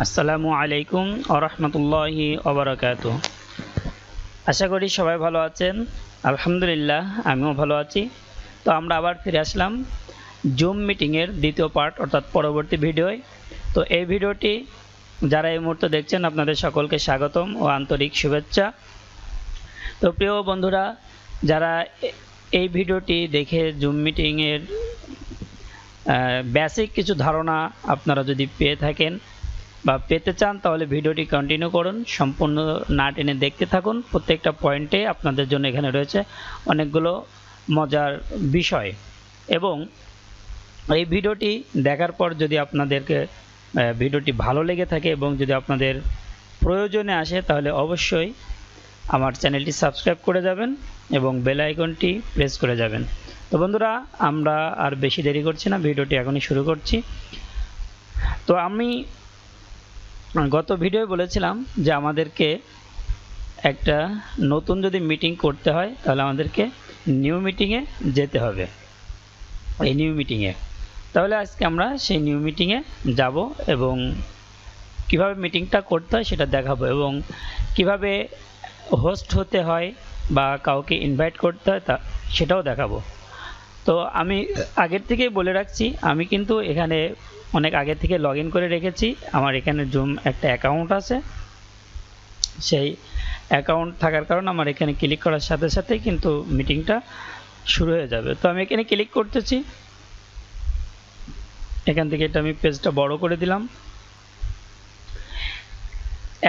আসসালামু আলাইকুম ওয়া রাহমাতুল্লাহি ওয়া বারাকাতুহু। আশা করি সবাই ভালো আছেন। আলহামদুলিল্লাহ আমিও ভালো আছি। তো আমরা আবার ফিরে আসলাম জুম মিটিংয়ের দ্বিতীয় পার্ট অর্থাৎ পরবর্তী ভিডিওয়। তো এই ভিডিওটি যারা এই মুহূর্তে দেখছেন আপনাদের সকলকে স্বাগতম ও আন্তরিক শুভেচ্ছা। তো প্রিয় বন্ধুরা, যারা এই ভিডিওটি দেখে জুম মিটিংয়ের বেসিক কিছু ধারণা আপনারা যদি পেয়ে থাকেন বা পেতে চান তাহলে ভিডিওটি কন্টিনিউ করুন, সম্পূর্ণ না টেনে দেখতে থাকুন। প্রত্যেকটা পয়েন্টে আপনাদের জন্য এখানে রয়েছে অনেকগুলো মজার বিষয়, এবং এই ভিডিওটি দেখার পর যদি আপনাদেরকে ভিডিওটি ভালো লেগে থাকে এবং যদি আপনাদের প্রয়োজনে আসে তাহলে অবশ্যই আমার চ্যানেলটি সাবস্ক্রাইব করে যাবেন এবং বেল আইকনটি প্রেস করে যাবেন। তো বন্ধুরা, আমরা আর বেশি দেরি করছি না, ভিডিওটি এখনই শুরু করছি। তো আমি গত ভিডিওয় বলেছিলাম যে আমাদেরকে একটা নতুন যদি মিটিং করতে হয় তাহলে আমাদেরকে নিউ মিটিংয়ে যেতে হবে। এই নিউ মিটিংয়ে তাহলে আজকে আমরা সেই নিউ মিটিংয়ে যাব এবং কিভাবে মিটিংটা করতে হয় সেটা দেখাবো, এবং কিভাবে হোস্ট হতে হয় বা কাউকে ইনভাইট করতে হয় তা সেটাও দেখাবো। তো আমি আগের থেকেই বলে রাখছি, আমি কিন্তু এখানে অনেক আগে থেকে লগ ইন করে রেখেছি। আমার এখানে জুম একটা অ্যাকাউন্ট আছে, সেই অ্যাকাউন্ট থাকার কারণে আমার এখানে ক্লিক করার সাথে সাথে কিন্তু মিটিংটা শুরু হয়ে যাবে। তো আমি এখানে ক্লিক করতেছি, এখান থেকে এটা আমি পেজটা বড় করে দিলাম।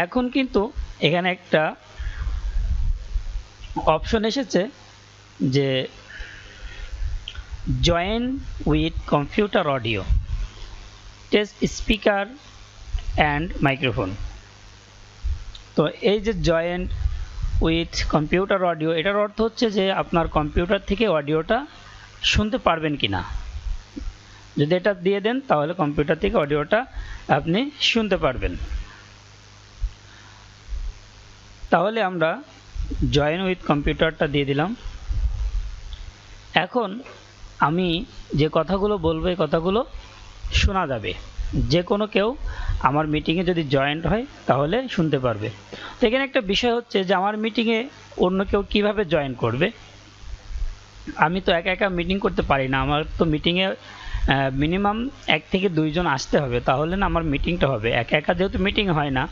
এখন কিন্তু এখানে একটা অপশন এসেছে যে join with computer audio, test speaker and microphone. তো এই যে জয়েন উইথ কম্পিউটার অডিও, এটার অর্থ হচ্ছে যে আপনার কম্পিউটার থেকে অডিওটা শুনতে পারবেন কি না। যদি এটা দিয়ে দেন তাহলে কম্পিউটার থেকে অডিওটা আপনি শুনতে পারবেন। তাহলে আমরা জয়েন উইথ কম্পিউটারটা দিয়ে দিলাম। এখন আমি যে কথাগুলো বলবো এই কথাগুলো শোনা যাবে, যে কোনো কেউ আমার মিটিংয়ে যদি জয়েন্ট হয় তাহলে শুনতে পারবে। তো এখানে একটা বিষয় হচ্ছে যে আমার মিটিংয়ে অন্য কেউ কীভাবে জয়েন করবে। আমি তো একা একা মিটিং করতে পারি না, আমার তো মিটিংয়ে মিনিমাম 1 থেকে 2 জন আসতে হবে, তাহলে না আমার মিটিংটা হবে। একা একা যেহেতু মিটিং হয় না,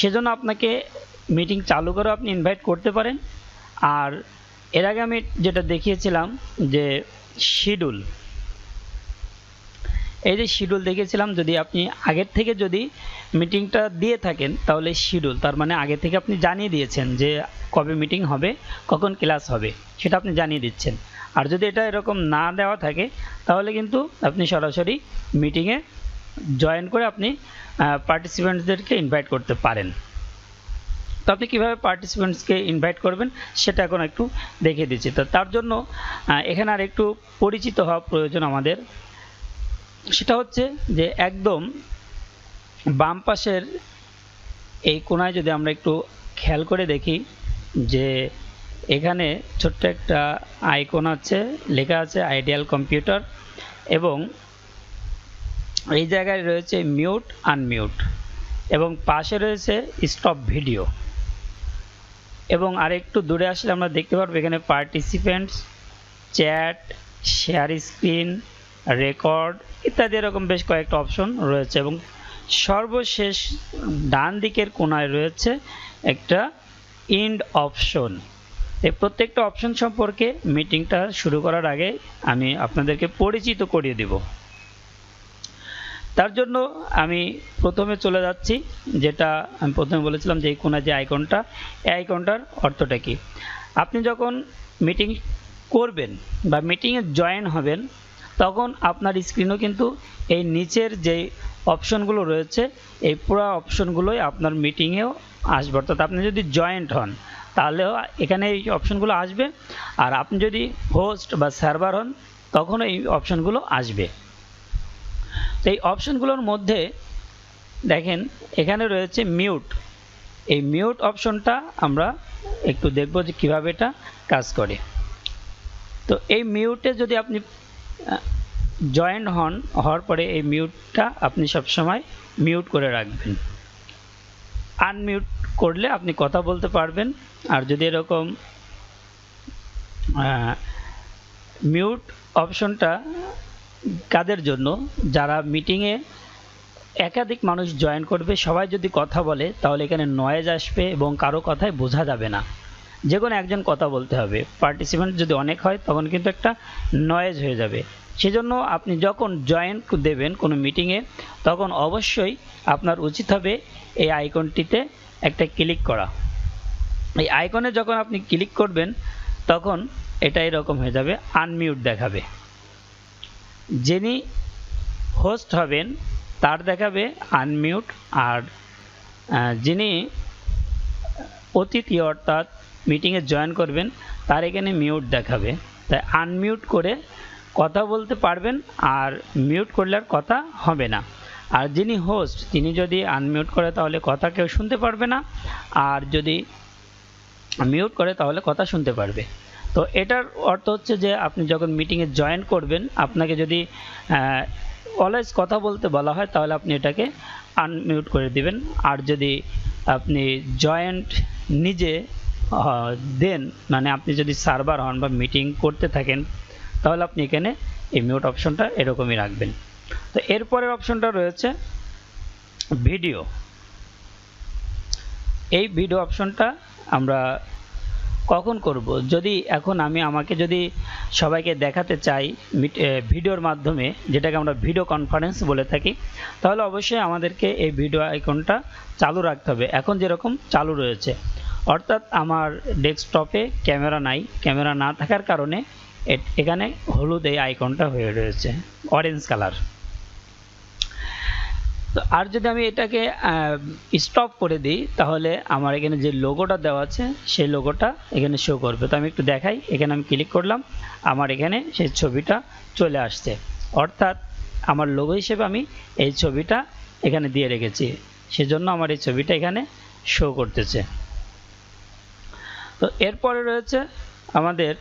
সেজন্য আপনাকে মিটিং চালু করে আপনি ইনভাইট করতে পারেন। আর এর আগে আমি যেটা দেখিয়েছিলাম যে শিডিউল, এই যে শিডিউল দেখিয়েছিলাম, যদি আপনি আগের থেকে যদি মিটিংটা দিয়ে থাকেন তাহলে শিডিউল, তার মানে আগে থেকে আপনি জানিয়ে দিয়েছেন যে কবে মিটিং হবে, কখন ক্লাস হবে, সেটা আপনি জানিয়ে দিচ্ছেন। আর যদি এটা এরকম না দেওয়া থাকে তাহলে কিন্তু আপনি সরাসরি মিটিংয়ে জয়েন করে আপনি পার্টিসিপেন্টসদেরকে ইনভাইট করতে পারেন। তো আপনি কীভাবে পার্টিসিপেন্টসকে ইনভাইট করবেন সেটা এখন একটু দেখিয়ে দিচ্ছি। তো তার জন্য এখানে আর একটু পরিচিত হওয়া প্রয়োজন আমাদের। সেটা হচ্ছে যে একদম বাম পাশের এই কোণায় যদি আমরা একটু খেয়াল করে দেখি যে এখানে ছোট্ট একটা আইকন আছে, লেখা আছে আইডিয়াল কম্পিউটার, এবং এই জায়গায় রয়েছে মিউট আনমিউট, এবং পাশে রয়েছে স্টপ ভিডিও, এবং আরেকটু দূরে আসলে আমরা দেখতে পারবো এখানে participants, chat, share screen, record ইত্যাদি এরকম বেশ কয়েকটা অপশন রয়েছে। এবং সর্বশেষ ডান দিকের কোণায় রয়েছে একটা এন্ড অপশন। এই প্রত্যেকটা অপশন সম্পর্কে মিটিংটা শুরু করার আগে আমি আপনাদেরকে পরিচিত করিয়ে দেব। তার জন্য আমি প্রথমে চলে যাচ্ছি, যেটা আমি প্রথমে বলেছিলাম যে এই কোণায় যে আইকনটা, এই আইকনটার অর্থটা কি। আপনি যখন মিটিং করবেন বা মিটিংয়ে জয়েন হবেন তখন আপনার স্ক্রিনও কিন্তু এই নিচের যে অপশনগুলো রয়েছে এই পুরো অপশনগুলোই আপনার মিটিংয়েও আসবে। অর্থাৎ আপনি যদি জয়েন্ট হন তাহলেও এখানে এই অপশনগুলো আসবে, আর আপনি যদি হোস্ট বা সার্ভার হন তখনও এই অপশনগুলো আসবে। তো এই অপশনগুলোর মধ্যে দেখেন এখানে রয়েছে মিউট। এই মিউট অপশনটা আমরা একটু দেখব যে কীভাবে এটা কাজ করে। তো এই মিউটে যদি আপনি জয়েন হওয়ার পরে এই মিউটটা আপনি সবসময় মিউট করে রাখবেন। আনমিউট করলে আপনি কথা বলতে পারবেন। আর যদি এরকম মিউট অপশনটা কাদের জন্য, যারা মিটিংয়ে একাধিক মানুষ জয়েন করবে, সবাই যদি কথা বলে তাহলে এখানে নয়েজ আসবে এবং কারো কথায় বোঝা যাবে না। যে কোনো একজন কথা বলতে হবে। পার্টিসিপেন্ট যদি অনেক হয় তখন কিন্তু একটা নয়েজ হয়ে যাবে। সেজন্য আপনি যখন জয়েন দেবেন কোনো মিটিংয়ে তখন অবশ্যই আপনার উচিত হবে এই আইকনটিতে একটা ক্লিক করা। এই আইকনে যখন আপনি ক্লিক করবেন তখন এটা এরকম হয়ে যাবে, আনমিউট দেখাবে। যিনি হোস্ট হবেন তার দেখাবে আনমিউট, আর যিনি অতিথি অর্থাৎ মিটিংয়ে জয়েন করবেন তার এখানে মিউট দেখাবে। তাই আনমিউট করে কথা বলতে পারবেন, আর মিউট করলে আর কথা হবে না। আর যিনি হোস্ট তিনি যদি আনমিউট করে তাহলে কথা কেউ শুনতে পারবে না, আর যদি মিউট করে তাহলে কথা শুনতে পারবে। তো এটার অর্থ হচ্ছে যে আপনি যখন মিটিংয়ে জয়েন করবেন আপনাকে যদি অলওয়েজ কথা বলতে বলা হয় তাহলে আপনি এটাকে আনমিউট করে দিবেন। আর যদি আপনি জয়েন্ট নিজে দেন, মানে আপনি যদি সার্ভার হন বা মিটিং করতে থাকেন তাহলে আপনি এখানে এই মিউট অপশনটা এরকমই রাখবেন। তো এরপরের অপশনটা রয়েছে ভিডিও। এই ভিডিও অপশনটা আমরা কখন করব, যদি এখন আমাকে যদি সবাইকে দেখাতে চাই ভিডিওর মাধ্যমে, যেটাকে আমরা ভিডিও কনফারেন্স বলে থাকি, তাহলে অবশ্যই আমাদেরকে এই ভিডিও আইকনটা চালু রাখতে হবে। এখন যেরকম চালু রয়েছে, অর্থাৎ আমার ডেস্কটপে ক্যামেরা নাই, ক্যামেরা না থাকার কারণে এখানে হলুদ এই আইকনটা হয়ে রয়েছে, অরেঞ্জ কালার। তো আর যদি আমি এটাকে স্টপ করে দিই তাহলে আমার এখানে যে লোগোটা দেওয়া আছে সেই লোগোটা এখানে শো করবে। তো আমি একটু দেখাই, এখানে আমি ক্লিক করলাম, আমার এখানে সেই ছবিটা চলে আসছে। অর্থাৎ আমার লোগো হিসেবে আমি এই ছবিটা এখানে দিয়ে রেখেছি, সেজন্য আমার এই ছবিটা এখানে শো করতেছে। তো এরপরে রয়েছে আমাদের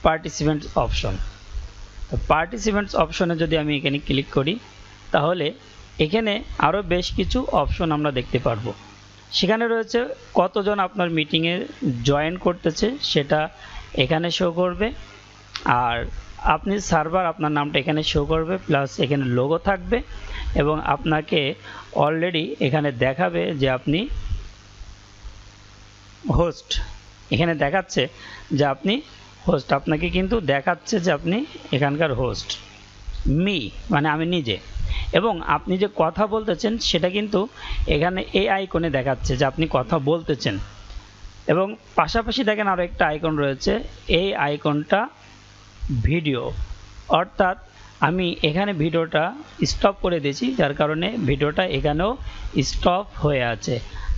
পার্টিসিপেন্টস অপশন। তো পার্টিসিপেন্টস অপশনে যদি আমি এখানে ক্লিক করি তাহলে এখানে আরও বেশ কিছু অপশন আমরা দেখতে পারবো। সেখানে রয়েছে কতজন আপনার মিটিংয়ে জয়েন করতেছে সেটা এখানে শো করবে, আর আপনি সার্ভার আপনার নামটা এখানে শো করবে, প্লাস এখানে লোগো থাকবে এবং আপনাকে অলরেডি এখানে দেখাবে যে আপনি হোস্ট। এখানে দেখাচ্ছে যে আপনি হোস্ট, আপনাকে কিন্তু দেখাচ্ছে যে আপনি এখানকার হোস্ট, মানে আমি নিজে। এবং আপনি যে কথা বলতেছেন সেটা কিন্তু এখানে এই আইকনে দেখাচ্ছে যে আপনি কথা বলতেছেন। এবং পাশাপাশি দেখেন আরও একটা আইকন রয়েছে, এই আইকনটা ভিডিও, অর্থাৎ আমি এখানে ভিডিওটা স্টপ করে দিয়েছি, যার কারণে ভিডিওটা এখানেও স্টপ হয়ে আছে।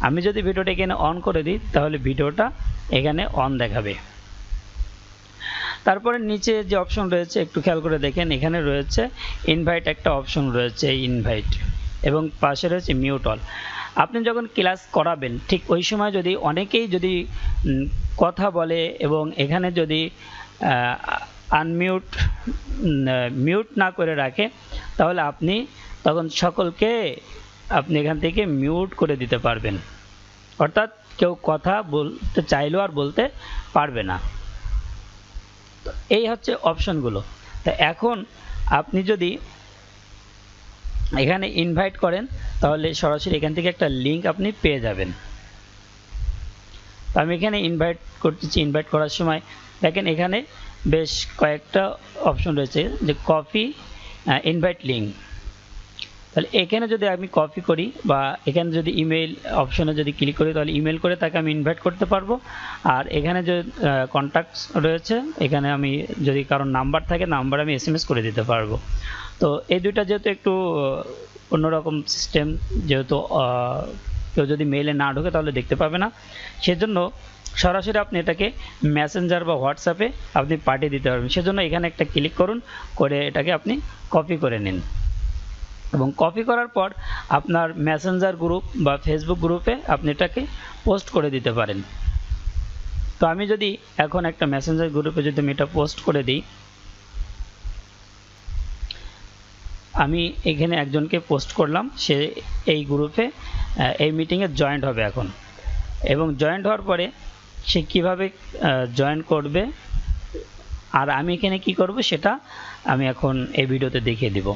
আমি যদি ভিডিওটা এখানে অন করে দিই তাহলে ভিডিওটা এখানে অন দেখাবে। তারপরে নিচে যে অপশন রয়েছে একটু খেয়াল করে দেখেন, এখানে রয়েছে ইনভাইট, একটা অপশন রয়েছে ইনভাইট, এবং পাশে রয়েছে মিউট অল। আপনি যখন ক্লাস করাবেন ঠিক ওই সময় যদি অনেকেই যদি কথা বলে এবং এখানে যদি মিউট না করে রাখে তাহলে আপনি তখন সকলকে আপনি এখান থেকে মিউট করে দিতে পারবেন, অর্থাৎ কেউ কথা বলতে চাইলেও আর বলতে পারবে না। তো এই হচ্ছে অপশনগুলো। তো এখন আপনি যদি এখানে ইনভাইট করেন তাহলে সরাসরি এখান থেকে একটা লিঙ্ক আপনি পেয়ে যাবেন। তো আমি এখানে ইনভাইট করতেছি। ইনভাইট করার সময় দেখেন এখানে বেশ কয়েকটা অপশন রয়েছে, যে কপি ইনভাইট লিঙ্ক। তাহলে এখানে যদি আমি কপি করি বা এখানে যদি ইমেল অপশনে যদি ক্লিক করি তাহলে ইমেল করে তাকে আমি ইনভাইট করতে পারবো। আর এখানে যে কন্ট্যাক্টস রয়েছে এখানে আমি যদি কারোর নাম্বার থাকে নাম্বার আমি SMS করে দিতে পারবো। তো এই দুইটা যেহেতু একটু অন্যরকম সিস্টেম, যেহেতু কেউ যদি মেইলে না ঢোকে তাহলে দেখতে পাবে না, সেজন্য সরাসরি আপনি এটাকে মেসেঞ্জার বা হোয়াটসঅ্যাপে আপনি পাঠিয়ে দিতে পারবেন। সেজন্য এখানে একটা ক্লিক করুন, করে এটাকে আপনি কপি করে নিন এবং কপি করার পর আপনার মেসেঞ্জার গ্রুপ বা ফেসবুক গ্রুপে আপনি এটাকে পোস্ট করে দিতে পারেন। তো আমি যদি এখন একটা মেসেঞ্জার গ্রুপে যদি আমি এটা পোস্ট করে দিই, আমি এখানে একজনকে পোস্ট করলাম, সে এই গ্রুপে এই মিটিংয়ে জয়েন্ট হবে এখন, এবং জয়েন্ট হওয়ার পরে সে কিভাবে জয়েন করবে আর আমি এখানে কি করব সেটা আমি এখন এই ভিডিওতে দেখিয়ে দিব।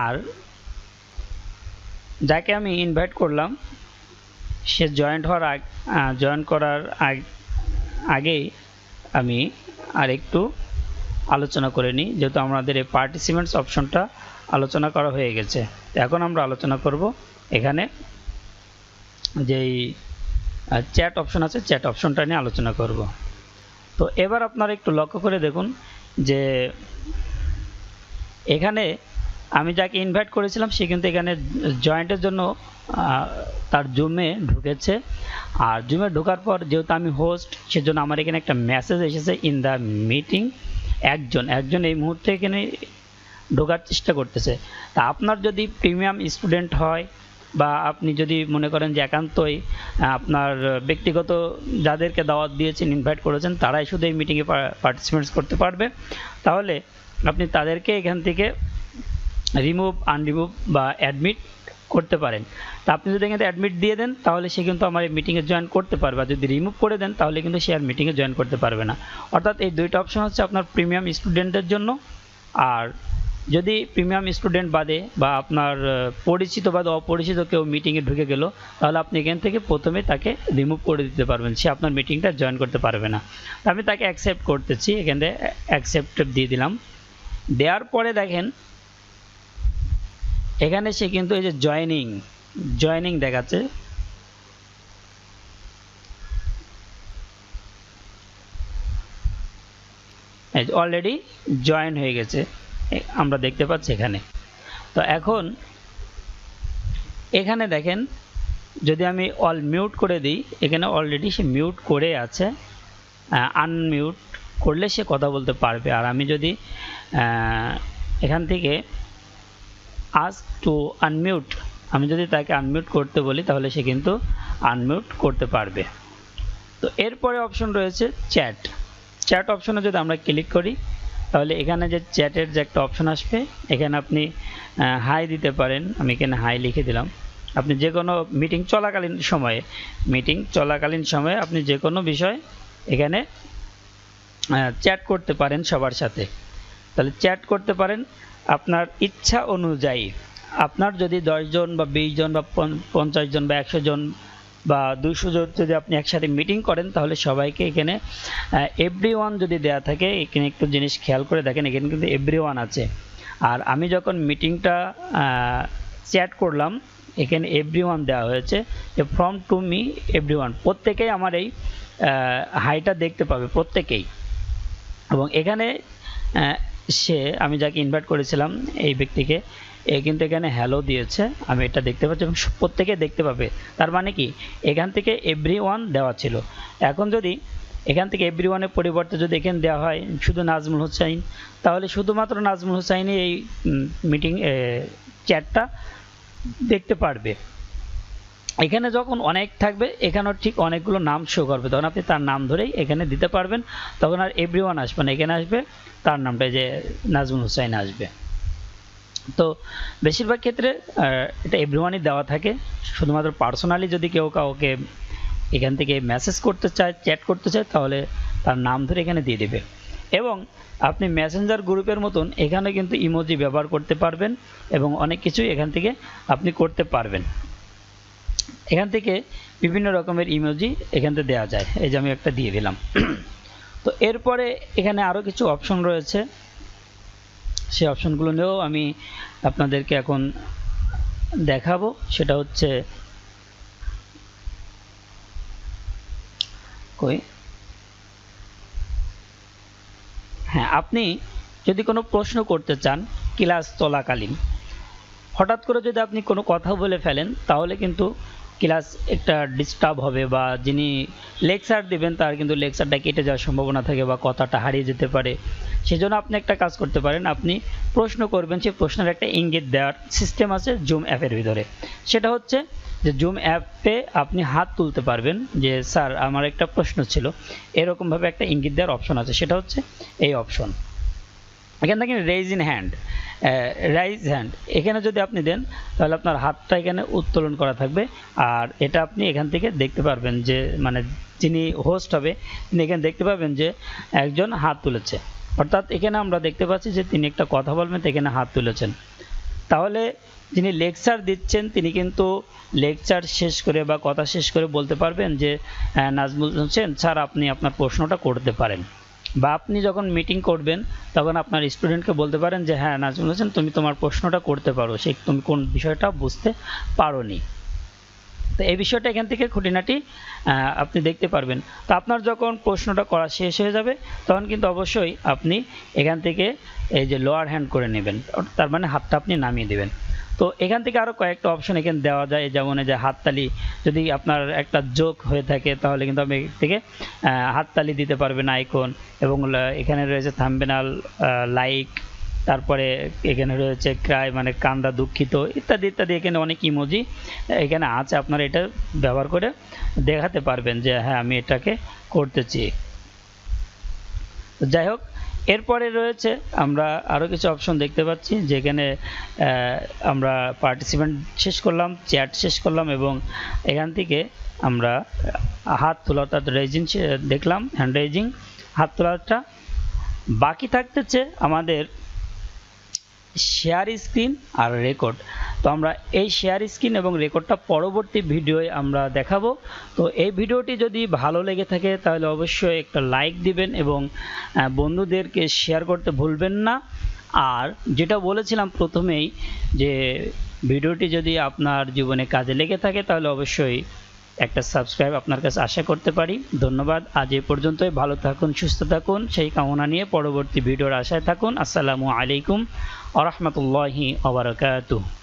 আর যাকে আমি ইনভাইট করলাম সে জয়েন করার আগেই আমি আরেকটু আলোচনা করে নিই, যেহেতু আমাদের এই পার্টিসিপেন্টস অপশনটা আলোচনা করা হয়ে গেছে। এখন আমরা আলোচনা করব এখানে যেই চ্যাট অপশন আছে, চ্যাট অপশনটা নিয়ে আলোচনা করব। তো এবার আপনারা একটু লক্ষ্য করে দেখুন যে এখানে আমি যাকে ইনভাইট করেছিলাম সে কিন্তু এখানে জয়েন্টের জন্য তার জুমে ঢুকেছে, আর জুমে ঢোকার পর যেহেতু আমি হোস্ট সেজন্য আমার এখানে একটা মেসেজ এসেছে ইন দ্য মিটিং। একজন এই মুহূর্তে এখানে ঢোকার চেষ্টা করতেছে। তা আপনার যদি প্রিমিয়াম স্টুডেন্ট হয় বা আপনি যদি মনে করেন যে একান্তই আপনার ব্যক্তিগত যাদেরকে দাওয়াত দিয়েছেন, ইনভাইট করেছেন, তারাই শুধু এই মিটিংয়ে পার্টিসিপেটস করতে পারবে, তাহলে আপনি তাদেরকে এখান থেকে রিমুভ, আনরিমুভ বা অ্যাডমিট করতে পারেন। তা আপনি যদি এখানে অ্যাডমিট দিয়ে দেন তাহলে সে কিন্তু আমার এই মিটিংয়ে জয়েন করতে পারবে, আর যদি রিমুভ করে দেন তাহলে কিন্তু সে আর মিটিংয়ে জয়েন করতে পারবে না। অর্থাৎ এই দুইটা অপশন হচ্ছে আপনার প্রিমিয়াম স্টুডেন্টের জন্য। আর যদি প্রিমিয়াম স্টুডেন্ট বাদে বা আপনার পরিচিত বাদে অপরিচিত কেউ মিটিংয়ে ঢুকে গেল, তাহলে আপনি এখান থেকে প্রথমে তাকে রিমুভ করে দিতে পারবেন, সে আপনার মিটিংটা জয়েন করতে পারবে না। আমি তাকে অ্যাকসেপ্ট করতেছি, এখানে অ্যাকসেপ্ট দিয়ে দিলাম। দেওয়ার পরে দেখেন এখানে সে কিন্তু এই যে জয়েনিং দেখাচ্ছে, অলরেডি জয়েন হয়ে গেছে, আমরা দেখতে পাচ্ছি এখানে। তো এখন এখানে দেখেন যদি আমি অল মিউট করে দিই, এখানে অলরেডি সে মিউট করে আছে, আনমিউট করলে সে কথা বলতে পারবে। আর আমি যদি এখান থেকে আস্ক টু আনমিউট, আমি যদি তাকে আনমিউট করতে বলি তাহলে সে কিন্তু আনমিউট করতে পারবে। তো এরপরে অপশন রয়েছে চ্যাট অপশনে যদি আমরা ক্লিক করি তাহলে এখানে যে চ্যাটের যে একটা অপশন আসবে, এখানে আপনি হাই দিতে পারেন। আমি এখানে হাই লিখে দিলাম। আপনি যে কোনো মিটিং চলাকালীন সময়ে আপনি যে কোনো বিষয় এখানে চ্যাট করতে পারেন সবার সাথে। তাহলে চ্যাট করতে পারেন আপনার ইচ্ছা অনুযায়ী। আপনার যদি 10 জন বা 20 জন বা 50 জন বা 100 জন বা 200 জন যদি আপনি একসাথে মিটিং করেন তাহলে সবাইকে এখানে এভরিওয়ান যদি দেয়া থাকে, এখানে একটু জিনিস খেয়াল করে দেখেন, এখানে কিন্তু এভরিওয়ান আছে। আর আমি যখন মিটিংটা চ্যাট করলাম এখানে এভরিওয়ান দেওয়া হয়েছে, যে ফ্রম টু মি এভরিওয়ান, প্রত্যেকেই আমার এই হাইটা দেখতে পাবে, প্রত্যেকেই। এবং এখানে আমি যাকে ইনভাইট করেছিলাম এই ব্যক্তিকে, কিন্তু এখানে হ্যালো দিয়েছে, আমি এটা দেখতে পাচ্ছি এবং প্রত্যেকে দেখতে পাবে। তার মানে কি এখান থেকে এভরিওয়ান দেওয়া ছিল। এখন যদি এখান থেকে এভরিওয়ানের পরিবর্তে যদি এখানে দেওয়া হয় শুধু নাজমুল হোসাইন, তাহলে শুধুমাত্র নাজমুল হোসাইনই এই মিটিং চ্যাটটা দেখতে পারবে। এখানে যখন অনেক থাকবে এখানেও ঠিক অনেকগুলো নাম শো করবে, তখন আপনি তার নাম ধরেই এখানে দিতে পারবেন, তখন আর এভরিওয়ান আসবে না, এখানে আসবে তার নামটা, যে নাজমুল হোসাইন আসবে। তো বেশিরভাগ ক্ষেত্রে এটা এভরিওয়ানই দেওয়া থাকে। শুধুমাত্র পার্সোনালি যদি কেউ কাউকে এখান থেকে মেসেজ করতে চায়, চ্যাট করতে চায়, তাহলে তার নাম ধরে এখানে দিয়ে দেবে। এবং আপনি মেসেঞ্জার গ্রুপের মতন এখানে কিন্তু ইমোজি ব্যবহার করতে পারবেন এবং অনেক কিছুই এখান থেকে আপনি করতে পারবেন। এখান থেকে বিভিন্ন রকমের ইমোজি এখান থেকে দেওয়া যায়, এই যে আমি একটা দিয়ে দিলাম। তো এরপরে এখানে আরও কিছু অপশন রয়েছে, সেই অপশনগুলো নিয়েও আমি আপনাদেরকে এখন দেখাবো। সেটা হচ্ছে হ্যাঁ, আপনি যদি কোনো প্রশ্ন করতে চান ক্লাস চলাকালীন, হঠাৎ করে যদি আপনি কোনো কথা বলে ফেলেন তাহলে কিন্তু ক্লাস একটা ডিস্টার্ব হবে, বা যিনি লেকচার দেবেন তার কিন্তু লেকচারটা কেটে যাওয়ার সম্ভাবনা থাকে বা কথাটা হারিয়ে যেতে পারে। সেজন্য আপনি একটা কাজ করতে পারেন, আপনি প্রশ্ন করবেন, সেই প্রশ্নের একটা ইঙ্গিত দেওয়ার সিস্টেম আছে জুম অ্যাপের ভিতরে। সেটা হচ্ছে যে জুম অ্যাপে আপনি হাত তুলতে পারবেন যে স্যার আমার একটা প্রশ্ন ছিল, এরকমভাবে একটা ইঙ্গিত দেওয়ার অপশন আছে, সেটা হচ্ছে এই অপশন। এখানে দেখেন রেইজ হ্যান্ড, এখানে যদি আপনি দেন তাহলে আপনার হাতটা এখানে উত্তোলন করা থাকবে, আর এটা আপনি এখান থেকে দেখতে পারবেন যে মানে যিনি হোস্ট হবে তিনি এখানে দেখতে পাবেন যে একজন হাত তুলেছে, অর্থাৎ এখানে আমরা দেখতে পাচ্ছি যে তিনি একটা কথা বলবেন, এখানে হাত তুলেছেন। তাহলে যিনি লেকচার দিচ্ছেন তিনি কিন্তু লেকচার শেষ করে বা কথা শেষ করে বলতে পারবেন যে নাজমুল হোসেন স্যার আপনি আপনার প্রশ্নটা করতে পারেন, বা আপনি যখন মিটিং করবেন তখন আপনার স্টুডেন্টকে বলতে পারেন যে হ্যাঁ নাজমুল হোসেন তুমি তোমার প্রশ্নটা করতে পারো, সে তুমি কোন বিষয়টা বুঝতে পারোনি। তো এই বিষয়টা এখান থেকে খুঁটিনাটি আপনি দেখতে পারবেন। তো আপনার যখন প্রশ্নটা করা শেষ হয়ে যাবে তখন কিন্তু অবশ্যই আপনি এখান থেকে এই যে লোয়ার হ্যান্ড করে নেবেন, তার মানে হাতটা আপনি নামিয়ে দেবেন। তো এখান থেকে আরও কয়েকটা অপশন এখানে দেওয়া যায়, যেমন এই যে হাততালি, যদি আপনার একটা জোক হয়ে থাকে তাহলে কিন্তু আপনি এখান থেকে হাততালি দিতে পারবেন আইকন, এবং এখানে রয়েছে থাম্বনেল, লাইক, তারপরে এখানে রয়েছে ক্রাই মানে কান্দা, দুঃখিত ইত্যাদি ইত্যাদি, এখানে অনেক ইমোজি এখানে আছে, আপনারা এটা ব্যবহার করে দেখাতে পারবেন যে হ্যাঁ আমি এটাকে করতেছি। যাই হোক, এরপরে রয়েছে আমরা আরও কিছু অপশন দেখতে পাচ্ছি, যেখানে আমরা পার্টিসিপেন্ট শেষ করলাম, চ্যাট শেষ করলাম, এবং এখান থেকে আমরা হাত তোলা অর্থাৎ রেজিং দেখলাম, হ্যান্ড রেজিং, হাত তোলাটা। বাকি থাকতেছে আমাদের শেয়ার স্ক্রিন আর রেকর্ড। তো আমরা এই শেয়ার স্ক্রিন এবং রেকর্ডটা পরবর্তী ভিডিওয়ে আমরা দেখাবো। তো এই ভিডিওটি যদি ভালো লেগে থাকে তাহলে অবশ্যই একটা লাইক দিবেন এবং বন্ধুদেরকে শেয়ার করতে ভুলবেন না। আর যেটা বলেছিলাম প্রথমেই যে ভিডিওটি যদি আপনার জীবনে কাজে লেগে থাকে তাহলে অবশ্যই একটা সাবস্ক্রাইব আপনার কাছে আশা করতে পারি। ধন্যবাদ, আজ এই পর্যন্তই। ভালো থাকুন, সুস্থ থাকুন, সেই কামনা নিয়ে পরবর্তী ভিডিওর আশায় থাকুন। আসসালামু আলাইকুম ওয়া রাহমাতুল্লাহি ওয়া বারাকাতুহু।